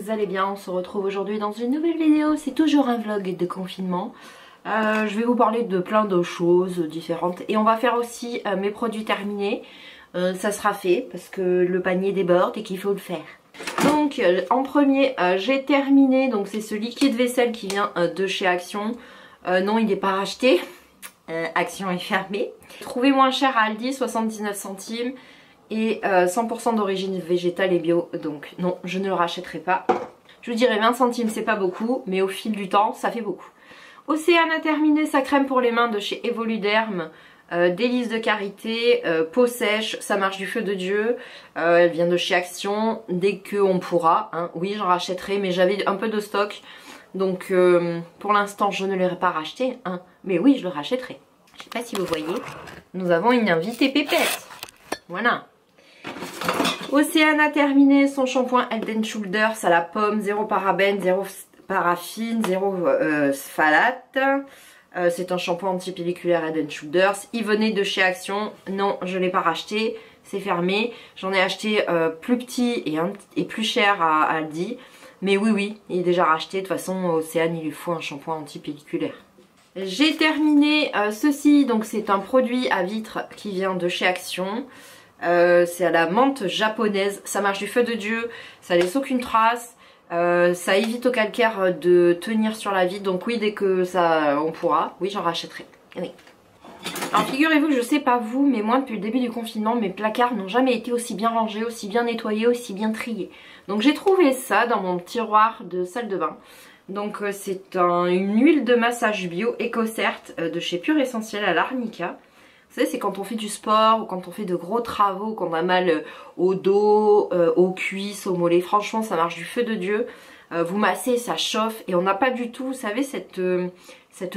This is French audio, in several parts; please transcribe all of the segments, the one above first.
vous allez bien. On se retrouve aujourd'hui dans une nouvelle vidéo. C'est toujours un vlog de confinement. Je vais vous parler de plein de choses différentes. Et on va faire aussi mes produits terminés. Ça sera fait parce que le panier déborde et qu'il faut le faire. Donc en premier j'ai terminé. Donc c'est ce liquide vaisselle qui vient de chez Action. Non, il n'est pas racheté. Action est fermée. Trouvé moins cher à Aldi, 79 centimes. Et 100% d'origine végétale et bio, donc non, je ne le rachèterai pas. Je vous dirais 20 centimes, c'est pas beaucoup, mais au fil du temps, ça fait beaucoup. Océane a terminé sa crème pour les mains de chez Evoluderm, délice de karité, peau sèche, ça marche du feu de Dieu. Elle vient de chez Action, dès qu'on pourra. Hein. Oui, j'en rachèterai, mais j'avais un peu de stock, donc pour l'instant, je ne l'aurai pas racheté, hein. Mais oui, je le rachèterai. Je sais pas si vous voyez, nous avons une invitée pépette. Voilà. Océane a terminé son shampoing Head & Shoulders à la pomme, 0 parabène, 0 paraffine, 0 phthalate. C'est un shampoing anti-pelliculaire Head & Shoulders. Il venait de chez Action. Non, je ne l'ai pas racheté. C'est fermé. J'en ai acheté plus petit et plus cher à Aldi. Mais oui, il est déjà racheté. De toute façon, Océane, il lui faut un shampoing anti-pelliculaire. J'ai terminé ceci. Donc c'est un produit à vitre qui vient de chez Action. C'est à la menthe japonaise, ça marche du feu de Dieu, ça laisse aucune trace, ça évite au calcaire de tenir sur la vitre, donc oui, dès que ça on pourra, oui, j'en rachèterai. Oui. Alors figurez-vous que je sais pas vous, mais moi depuis le début du confinement, mes placards n'ont jamais été aussi bien rangés, aussi bien nettoyés, aussi bien triés. Donc j'ai trouvé ça dans mon tiroir de salle de bain. Donc c'est une huile de massage bio EcoCert de chez Pure Essentiel à l'Arnica. Vous savez, c'est quand on fait du sport ou quand on fait de gros travaux, qu'on a mal au dos, aux cuisses, aux mollets. Franchement, ça marche du feu de Dieu. Vous massez, ça chauffe et on n'a pas du tout, vous savez, cette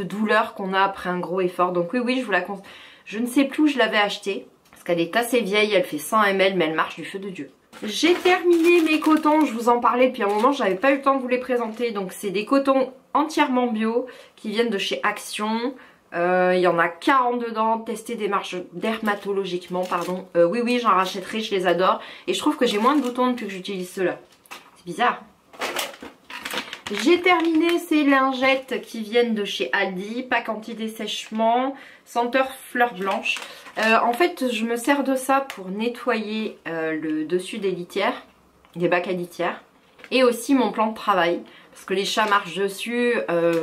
douleur qu'on a après un gros effort. Donc oui, je vous la conseille. Je ne sais plus où je l'avais achetée parce qu'elle est assez vieille, elle fait 100 ml, mais elle marche du feu de Dieu. J'ai terminé mes cotons, je vous en parlais depuis un moment, j'avais pas eu le temps de vous les présenter. Donc c'est des cotons entièrement bio qui viennent de chez Action. Il y en a 40 dedans, testés dermatologiquement, pardon. Oui, j'en rachèterai, je les adore. Et je trouve que j'ai moins de boutons depuis que j'utilise ceux-là. C'est bizarre. J'ai terminé ces lingettes qui viennent de chez Aldi, pack anti-dessèchement, senteur fleur blanche. En fait, je me sers de ça pour nettoyer le dessus des litières, des bacs à litière. Et aussi mon plan de travail. Parce que les chats marchent dessus,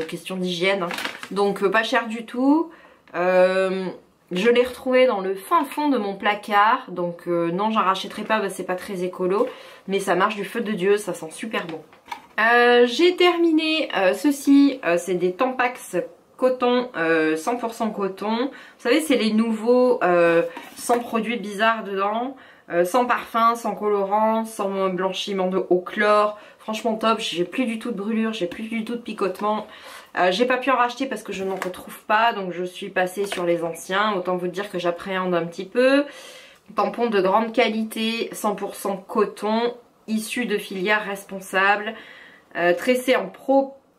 question d'hygiène. Hein. Donc pas cher du tout. Je l'ai retrouvé dans le fin fond de mon placard. Donc non, j'en rachèterai pas, bah, c'est pas très écolo. Mais ça marche du feu de Dieu, ça sent super bon. J'ai terminé ceci, c'est des Tampax coton, 100% coton. Vous savez, c'est les nouveaux sans produits bizarres dedans. Sans parfum, sans colorant, sans blanchiment au chlore. Franchement top, j'ai plus du tout de brûlure, j'ai plus du tout de picotement. J'ai pas pu en racheter parce que je n'en retrouve pas, donc je suis passée sur les anciens. Autant vous dire que j'appréhende un petit peu. Tampon de grande qualité, 100% coton, issu de filières responsables, tressé en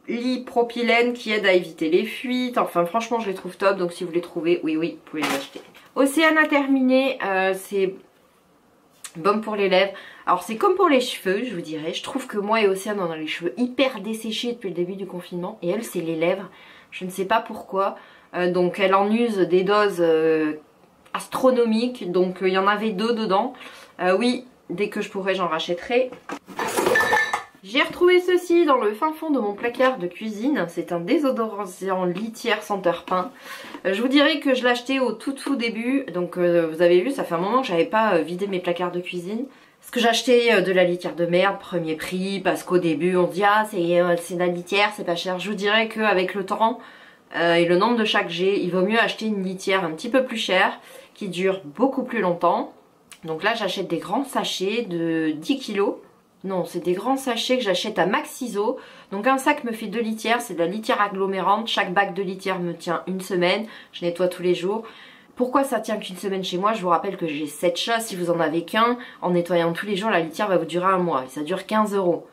polypropylène qui aide à éviter les fuites. Enfin franchement je les trouve top, donc si vous les trouvez, oui, vous pouvez les acheter. Océane a terminé, c'est baume pour les lèvres. Alors c'est comme pour les cheveux, je vous dirais. Je trouve que moi et Océane on a les cheveux hyper desséchés depuis le début du confinement. Et elle c'est les lèvres. Je ne sais pas pourquoi. Donc elle en use des doses astronomiques. Donc il y en avait 2 dedans. Oui, dès que je pourrai j'en rachèterai. J'ai retrouvé ceci dans le fin fond de mon placard de cuisine. C'est un désodorisant litière senteur pin. Je vous dirais que je l'ai acheté au tout début. Donc vous avez vu, ça fait un moment que j'avais pas vidé mes placards de cuisine. Parce que j'ai acheté de la litière de merde, premier prix. Parce qu'au début on se dit ah c'est de la litière, c'est pas cher. Je vous dirais qu'avec le temps et le nombre de chats que j'ai, il vaut mieux acheter une litière un petit peu plus chère. Qui dure beaucoup plus longtemps. Donc là j'achète des grands sachets de 10 kg. Non, c'est des grands sachets que j'achète à Maxiso. Donc un sac me fait 2 litières, c'est de la litière agglomérante. Chaque bac de litière me tient une semaine. Je nettoie tous les jours. Pourquoi ça tient qu'une semaine chez moi? Je vous rappelle que j'ai 7 chats. Si vous en avez qu'un, en nettoyant tous les jours, la litière va vous durer un mois. Et ça dure 15 €.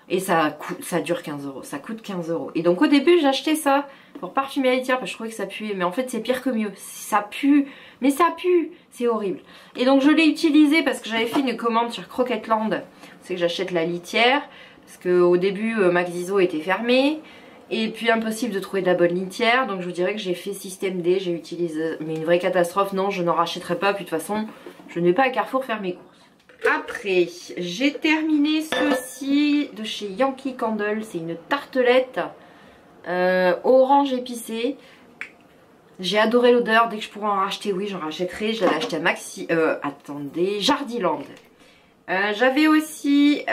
Et ça dure 15 €. Ça coûte 15 €. Et donc au début, j'achetais ça pour parfumer la litière parce que je trouvais que ça puait. Mais en fait, c'est pire que mieux. Ça pue. Mais ça pue. C'est horrible. Et donc je l'ai utilisé parce que j'avais fait une commande sur Croquetland. C'est que j'achète la litière. Parce qu'au début, Maxiso était fermé. Et puis impossible de trouver de la bonne litière. Donc je vous dirais que j'ai fait système D. J'ai utilisé... Mais une vraie catastrophe, non, je n'en rachèterai pas. Puis de toute façon, je ne vais pas à Carrefour faire mes courses. Après, j'ai terminé ceci de chez Yankee Candle. C'est une tartelette orange épicée. J'ai adoré l'odeur. Dès que je pourrai en racheter, oui, j'en rachèterai. Je l'avais acheté à attendez, Jardiland. J'avais aussi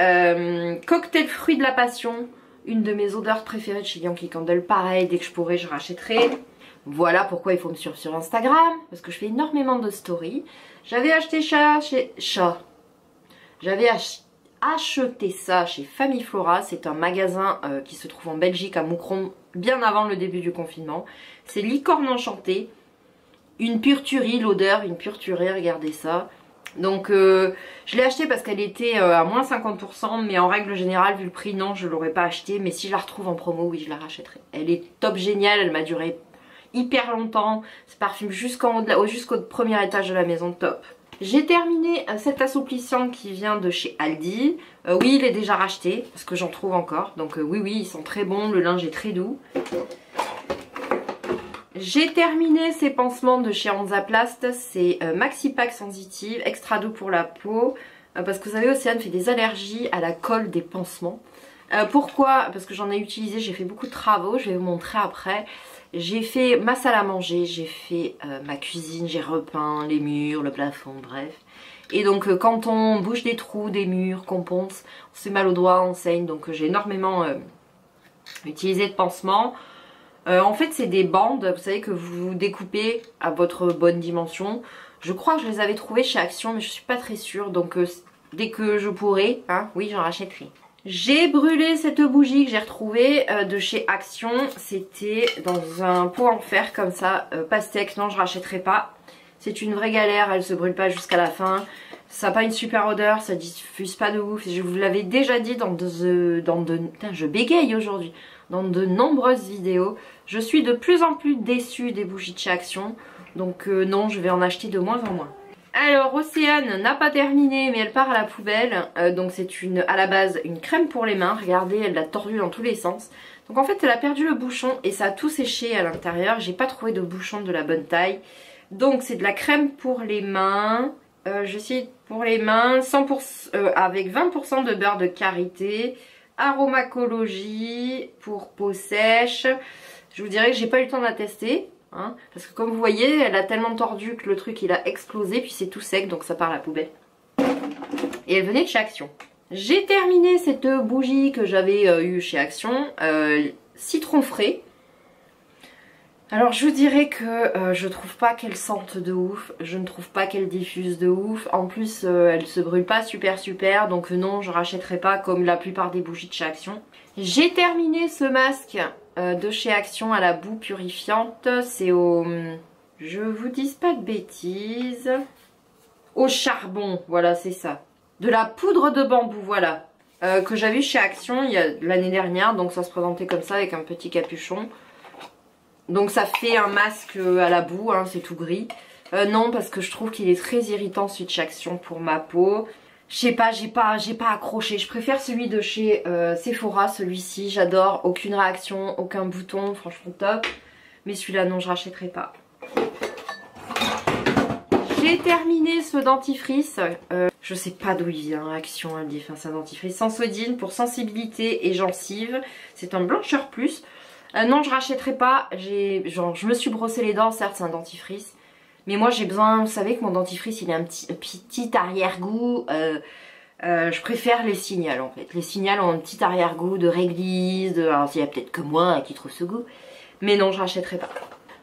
cocktail fruits de la passion. Une de mes odeurs préférées de chez Yankee Candle. Pareil, dès que je pourrai, je rachèterai. Voilà pourquoi il faut me suivre sur Instagram. Parce que je fais énormément de stories. J'avais acheté ça chez... J'avais acheté ça chez Famille Flora. C'est un magasin qui se trouve en Belgique, à Moucron, bien avant le début du confinement. C'est Licorne Enchantée. Une pure tuerie, l'odeur, une pure tuerie, regardez ça. Donc je l'ai acheté parce qu'elle était à moins 50%, mais en règle générale, vu le prix, non, je ne l'aurais pas acheté. Mais si je la retrouve en promo, oui, je la rachèterai. Elle est top géniale, elle m'a duré hyper longtemps. Ça parfume jusqu'au premier étage de la maison, top. J'ai terminé cet assouplissant qui vient de chez Aldi. Oui, il est déjà racheté, parce que j'en trouve encore. Donc oui, ils sont très bons, le linge est très doux. J'ai terminé ces pansements de chez Hansaplast. C'est Maxi Pack Sensitive, extra doux pour la peau. Parce que vous savez, Océane fait des allergies à la colle des pansements. Pourquoi? Parce que j'en ai utilisé, j'ai fait beaucoup de travaux, je vais vous montrer après. J'ai fait ma salle à manger, j'ai fait ma cuisine, j'ai repeint les murs, le plafond, bref. Et donc quand on bouge des trous, des murs, qu'on ponce, on se fait mal aux doigts, on saigne. Donc j'ai énormément utilisé de pansements. En fait c'est des bandes, vous savez, que vous découpez à votre bonne dimension. Je crois que je les avais trouvées chez Action, mais je suis pas très sûre. Donc dès que je pourrai, hein, oui, j'en rachèterai. J'ai brûlé cette bougie que j'ai retrouvée de chez Action. C'était dans un pot en fer comme ça, pastèque. Non, je rachèterai pas. C'est une vraie galère, elle se brûle pas jusqu'à la fin. Ça n'a pas une super odeur, ça diffuse pas de ouf. Je vous l'avais déjà dit putain, je bégaye aujourd'hui. Dans de nombreuses vidéos. Je suis de plus en plus déçue des bougies de chez Action. Donc non, je vais en acheter de moins en moins. Alors Océane n'a pas terminé, mais elle part à la poubelle. Donc c'est à la base une crème pour les mains. Regardez, elle l'a tordue dans tous les sens. Donc en fait elle a perdu le bouchon et ça a tout séché à l'intérieur. J'ai pas trouvé de bouchon de la bonne taille. Donc c'est de la crème pour les mains. Je suis pour les mains 100%, avec 20% de beurre de karité. Aromacologie pour peau sèche. Je vous dirais que j'ai pas eu le temps de la tester. Hein, parce que comme vous voyez, elle a tellement tordu que le truc il a explosé, puis c'est tout sec, donc ça part à la poubelle. Et elle venait de chez Action. J'ai terminé cette bougie que j'avais eue chez Action, citron frais. Alors je vous dirais que je trouve pas qu'elle sente de ouf, je ne trouve pas qu'elle diffuse de ouf. En plus elle se brûle pas super, donc non, je rachèterai pas comme la plupart des bougies de chez Action. J'ai terminé ce masque de chez Action à la boue purifiante. C'est au... je vous dis pas de bêtises. Au charbon, voilà c'est ça. De la poudre de bambou, voilà. Que j'avais chez Action l'année dernière. Donc ça se présentait comme ça avec un petit capuchon. Donc ça fait un masque à la boue, hein, c'est tout gris. Non, parce que je trouve qu'il est très irritant celui de chez Action pour ma peau. Je sais pas, j'ai pas accroché. Je préfère celui de chez Sephora, celui-ci. J'adore, aucune réaction, aucun bouton, franchement top. Mais celui-là, non, je rachèterai pas. J'ai terminé ce dentifrice. Je sais pas d'où il vient, Action, elle dit. Enfin, c'est un dentifrice Sensodyne pour sensibilité et gencives. C'est un blancheur plus. Non, je rachèterai pas. Je me suis brossé les dents, certes, c'est un dentifrice. Mais moi j'ai besoin, vous savez que mon dentifrice il a un petit arrière-goût. Je préfère les Signal en fait. Les Signal ont un petit arrière-goût de réglisse. Alors il y a peut-être que moi qui trouve ce goût. Mais non, je rachèterai pas.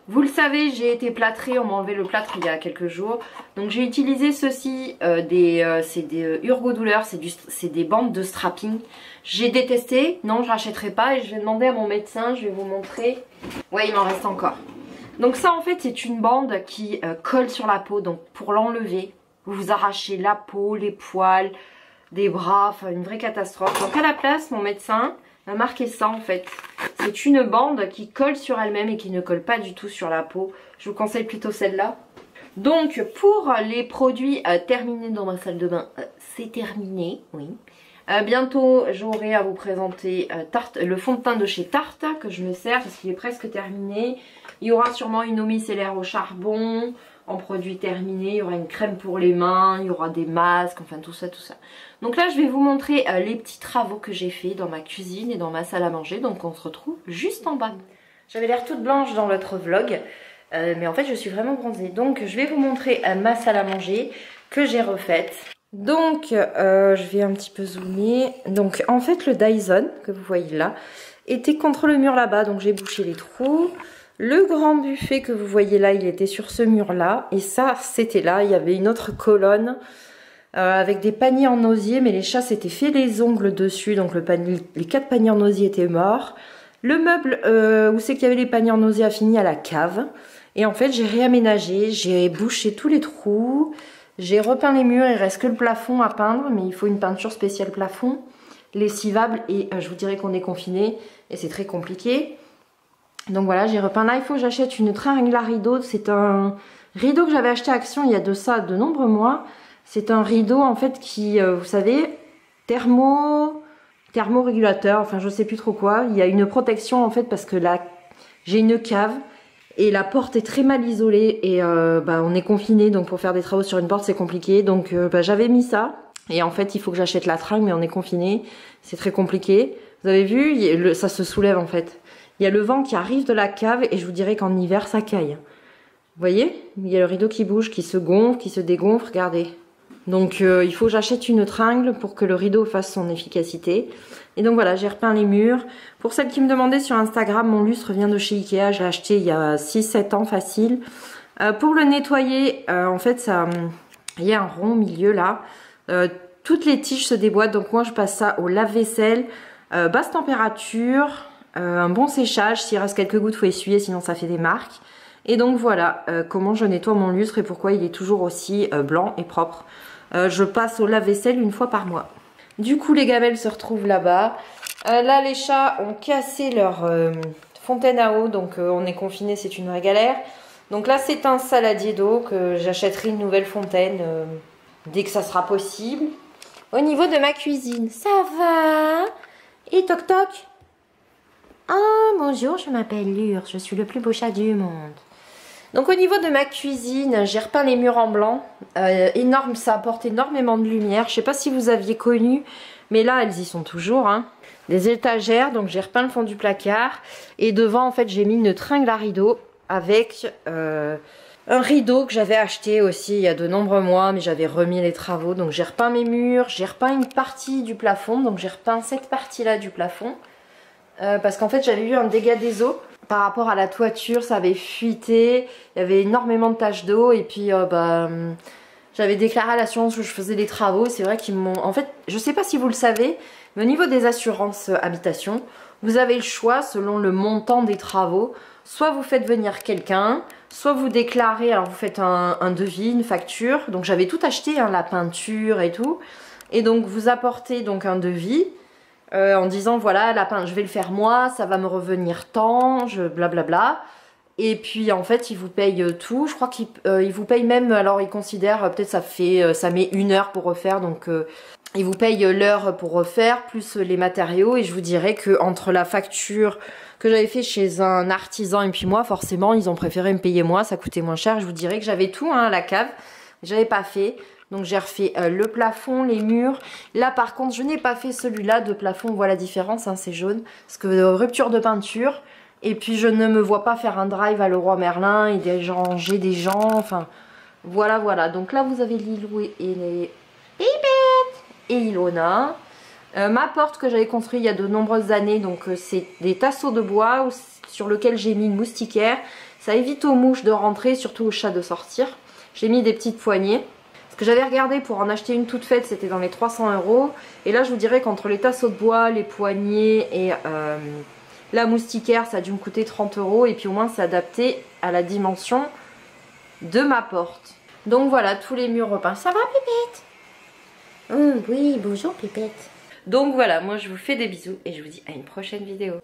Vous le savez, j'ai été plâtrée, on m'a enlevé le plâtre il y a quelques jours. Donc j'ai utilisé ceci, c'est des Urgo-Douleur, c'est des bandes de strapping. J'ai détesté, non je rachèterai pas et je vais demander à mon médecin, je vais vous montrer. Ouais, il m'en reste encore. Donc ça en fait c'est une bande qui colle sur la peau, donc pour l'enlever, vous vous arrachez la peau, les poils, des bras, enfin une vraie catastrophe. Donc à la place, mon médecin m'a marqué ça en fait. C'est une bande qui colle sur elle-même et qui ne colle pas du tout sur la peau. Je vous conseille plutôt celle-là. Donc pour les produits terminés dans ma salle de bain, c'est terminé, oui. Bientôt j'aurai à vous présenter le fond de teint de chez Tarte que je me sers parce qu'il est presque terminé. Il y aura sûrement une eau micellaire au charbon en produit terminé, il y aura une crème pour les mains, il y aura des masques, enfin tout ça. Donc là je vais vous montrer les petits travaux que j'ai fait dans ma cuisine et dans ma salle à manger, donc on se retrouve juste en bas. J'avais l'air toute blanche dans l'autre vlog, mais en fait je suis vraiment bronzée. Donc je vais vous montrer ma salle à manger que j'ai refaite. Donc je vais un petit peu zoomer. Donc en fait le Dyson que vous voyez là était contre le mur là-bas, donc j'ai bouché les trous. Le grand buffet que vous voyez là, il était sur ce mur là, et ça c'était là. Il y avait une autre colonne avec des paniers en osier, mais les chats s'étaient fait les ongles dessus, donc les 4 paniers en osier étaient morts. Le meuble où c'est qu'il y avait les paniers en osier a fini à la cave, et en fait j'ai réaménagé, j'ai bouché tous les trous. J'ai repeint les murs, il reste que le plafond à peindre, mais il faut une peinture spéciale plafond, lessivable, et je vous dirais qu'on est confiné et c'est très compliqué. Donc voilà, j'ai repeint. Là, il faut que j'achète une tringle à rideau. C'est un rideau que j'avais acheté à Action il y a de ça de nombreux mois. C'est un rideau en fait qui, vous savez, thermorégulateur, enfin je sais plus trop quoi. Il y a une protection en fait parce que là, j'ai une cave. Et la porte est très mal isolée et on est confiné, donc pour faire des travaux sur une porte c'est compliqué. Donc j'avais mis ça et en fait il faut que j'achète la tringle, mais on est confiné, c'est très compliqué. Vous avez vu, ça se soulève en fait. Il y a le vent qui arrive de la cave et je vous dirais qu'en hiver ça caille. Vous voyez, il y a le rideau qui bouge, qui se gonfle, qui se dégonfle, regardez. Donc il faut que j'achète une tringle pour que le rideau fasse son efficacité. Et donc voilà, j'ai repeint les murs. Pour celles qui me demandaient sur Instagram, mon lustre vient de chez Ikea. J'ai acheté il y a 6-7 ans facile. Pour le nettoyer, en fait, il y a un rond au milieu là. Toutes les tiges se déboîtent. Donc moi, je passe ça au lave-vaisselle. Basse température, un bon séchage. S'il reste quelques gouttes, il faut essuyer, sinon ça fait des marques. Et donc voilà comment je nettoie mon lustre et pourquoi il est toujours aussi blanc et propre. Je passe au lave-vaisselle une fois par mois. Du coup les gamelles se retrouvent là-bas. Là les chats ont cassé leur fontaine à eau, donc on est confiné, c'est une vraie galère. Donc là c'est un saladier d'eau que j'achèterai une nouvelle fontaine dès que ça sera possible. Au niveau de ma cuisine, ça va? Et toc toc? Ah bonjour, je m'appelle Lure, je suis le plus beau chat du monde. Donc au niveau de ma cuisine, j'ai repeint les murs en blanc. Énorme, ça apporte énormément de lumière. Je sais pas si vous aviez connu, mais là elles y sont toujours. Hein. Des étagères, donc j'ai repeint le fond du placard. Et devant en fait j'ai mis une tringle à rideau avec un rideau que j'avais acheté aussi il y a de nombreux mois, mais j'avais remis les travaux. Donc j'ai repeint mes murs, j'ai repeint une partie du plafond. Donc j'ai repeint cette partie là du plafond. Parce qu'en fait j'avais eu un dégât des eaux. Par rapport à la toiture, ça avait fuité, il y avait énormément de taches d'eau et puis j'avais déclaré à l'assurance où je faisais des travaux. C'est vrai qu'ils m'ont... En fait, je sais pas si vous le savez, mais au niveau des assurances habitation, vous avez le choix selon le montant des travaux. Soit vous faites venir quelqu'un, soit vous déclarez, alors vous faites un devis, une facture. Donc j'avais tout acheté, hein, la peinture et tout. Et donc vous apportez donc un devis. En disant voilà je vais le faire moi, ça va me revenir tant, blablabla. Et puis en fait ils vous payent tout. Je crois qu'ils vous payent même, alors ils considèrent peut-être ça met 1 heure pour refaire, donc ils vous payent l'heure pour refaire plus les matériaux. Et je vous dirais que entre la facture que j'avais fait chez un artisan et puis moi, forcément ils ont préféré me payer moi, ça coûtait moins cher. Je vous dirais que j'avais tout, hein, à la cave, j'avais pas fait. Donc j'ai refait le plafond, les murs. Là par contre je n'ai pas fait celui-là de plafond, on voit la différence, hein, c'est jaune. Parce que rupture de peinture. Et puis je ne me vois pas faire un drive à Leroy Merlin et déranger des gens. Enfin voilà. Donc là vous avez Lilou et les Pipette et Ilona. Ma porte que j'avais construite il y a de nombreuses années. Donc c'est des tasseaux de bois sur lesquels j'ai mis une moustiquaire. Ça évite aux mouches de rentrer, surtout aux chats de sortir. J'ai mis des petites poignées. Ce que j'avais regardé pour en acheter une toute faite, c'était dans les 300 €. Et là, je vous dirais qu'entre les tasseaux de bois, les poignées et la moustiquaire, ça a dû me coûter 30 €. Et puis au moins, c'est adapté à la dimension de ma porte. Donc voilà, tous les murs repeints. Ça va, Pépette? Oui, bonjour, Pépette. Donc voilà, moi, je vous fais des bisous et je vous dis à une prochaine vidéo.